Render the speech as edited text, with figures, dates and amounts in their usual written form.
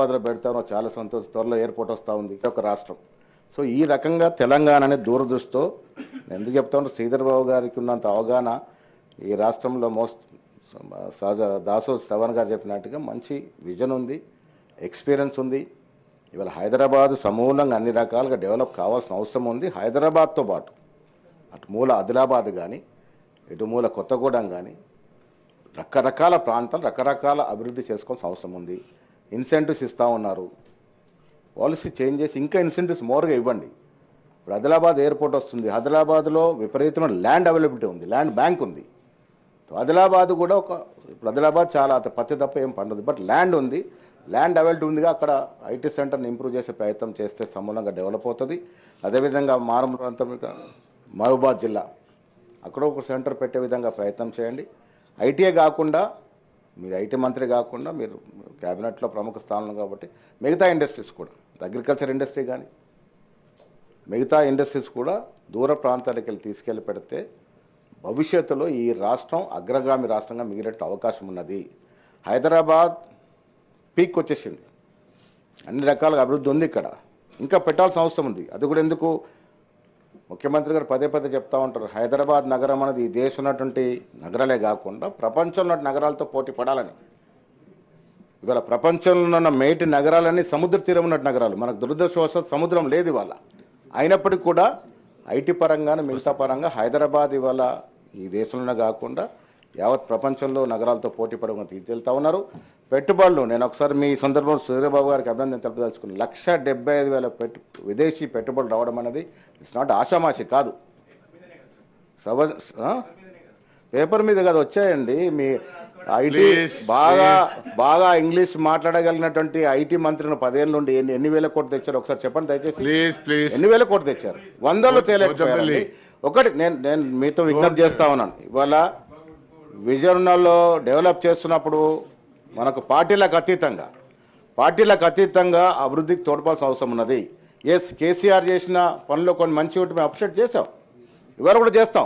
హైదరాబాద్లో పెడతారో చాలా సంతోషం. త్వరలో ఎయిర్పోర్ట్ వస్తూ ఉంది ఒక రాష్ట్రం. సో ఈ రకంగా తెలంగాణని దూరదృష్టితో ఎందుకు చెప్తాను, శ్రీధర్ బాబు గారికి ఉన్నంత అవగాహన ఈ రాష్ట్రంలో దాసో శ్రవణ్ గారు చెప్పినట్టుగా మంచి విజన్ ఉంది, ఎక్స్పీరియన్స్ ఉంది. ఇవాళ హైదరాబాద్ సమూలంగా అన్ని రకాలుగా డెవలప్ కావాల్సిన అవసరం ఉంది. హైదరాబాద్తో పాటు అటు మూల ఆదిలాబాద్ కానీ ఇటు మూల కొత్తగూడెం కానీ రకరకాల ప్రాంతాలు రకరకాల అభివృద్ధి చేసుకోవాల్సిన అవసరం ఉంది. ఇన్సెంటివ్స్ ఇస్తూ ఉన్నారు, పాలసీ చేంజ్ చేసి ఇంకా ఇన్సెంటివ్స్ మోర్గా ఇవ్వండి. ఇప్పుడు ఆదిలాబాద్ ఎయిర్పోర్ట్ వస్తుంది, ఆదిలాబాద్లో విపరీతమైన ల్యాండ్ అవైలబిలిటీ ఉంది, ల్యాండ్ బ్యాంక్ ఉంది. ఆదిలాబాద్ కూడా ఇప్పుడు ఆదిలాబాద్ చాలా పత్తి తప్ప ఏం పండదు, బట్ ల్యాండ్ ఉంది, ల్యాండ్ అవైలబిలిటీ ఉందిగా. అక్కడ ఐటీ సెంటర్ని ఇంప్రూవ్ చేసే ప్రయత్నం చేస్తే సమూలంగా డెవలప్ అవుతుంది. అదేవిధంగా మారుమూల ప్రాంతం మహబూబాద్ జిల్లా అక్కడ ఒక సెంటర్ పెట్టే విధంగా ప్రయత్నం చేయండి. ఐటీఏ కాకుండా మీరు ఐటీ మంత్రి కాకుండా మీరు క్యాబినెట్లో ప్రముఖ స్థానంలో కాబట్టి మిగతా ఇండస్ట్రీస్ కూడా అగ్రికల్చర్ ఇండస్ట్రీ కానీ మిగతా ఇండస్ట్రీస్ కూడా దూర ప్రాంతాలకు వెళ్ళి తీసుకెళ్ళి పెడితే భవిష్యత్తులో ఈ రాష్ట్రం అగ్రగామి రాష్ట్రంగా మిగిలే అవకాశం ఉన్నది. హైదరాబాద్ పీక్ వచ్చేసింది, అన్ని రకాలుగా అభివృద్ధి ఉంది, ఇక్కడ ఇంకా పెట్టాల్సిన అవసరం ఉంది. అది కూడా ఎందుకు ముఖ్యమంత్రి గారు పదే పదే చెప్తా ఉంటారు, హైదరాబాద్ నగరం అనేది ఈ దేశం ఉన్నటువంటి నగరాలే కాకుండా ప్రపంచంలో నగరాలతో పోటీ పడాలని. ఇవాళ ప్రపంచంలో ఉన్న మేటి నగరాలన్నీ సముద్ర తీరం ఉన్నట్టు నగరాలు, మనకు దురదృష్టవశాత్తు సముద్రం లేదు ఇవాళ. అయినప్పటికీ కూడా ఐటీ పరంగానే మిగతా పరంగా హైదరాబాద్ ఇవాళ ఈ దేశంలోనే కాకుండా యావత్ ప్రపంచంలో నగరాలతో పోటీ పడకుండా తీసుకెళ్తా ఉన్నారు. పెట్టుబడులు నేను ఒకసారి మీ సందర్భంలో సూర్యబాబు గారికి అభినందన తెలుపదలుచుకున్నాను. 1,75,000 విదేశీ పెట్టుబడులు రావడం అనేది ఇట్స్ నాట్ ఆషామాషి కాదు, పేపర్ మీద కాదు వచ్చాయండి. మీ ఐటీ బాగా ఇంగ్లీష్ మాట్లాడగలిగినటువంటి ఐటీ మంత్రిని 10 ఏళ్ళ నుండి ఎన్ని వేల కోట్లు తెచ్చారు ఒకసారి చెప్పండి దయచేసి. ఎన్ని వేల కోట్లు తెచ్చారు, 100లో తేలేకపోయారు. ఒకటి నేను మీతో విజ్ఞప్తి చేస్తా ఉన్నాను, ఇవాళ విజయనగరంలో డెవలప్ చేస్తున్నప్పుడు మనకు పార్టీలకు అతీతంగా అభివృద్ధికి తోడ్పాల్సిన అవసరం ఉన్నది. ఎస్, కేసీఆర్ చేసిన పనులు కొన్ని మంచి ఒకటి మేము అప్రిషియేట్ చేసాం, ఇవాళ కూడా చేస్తాం.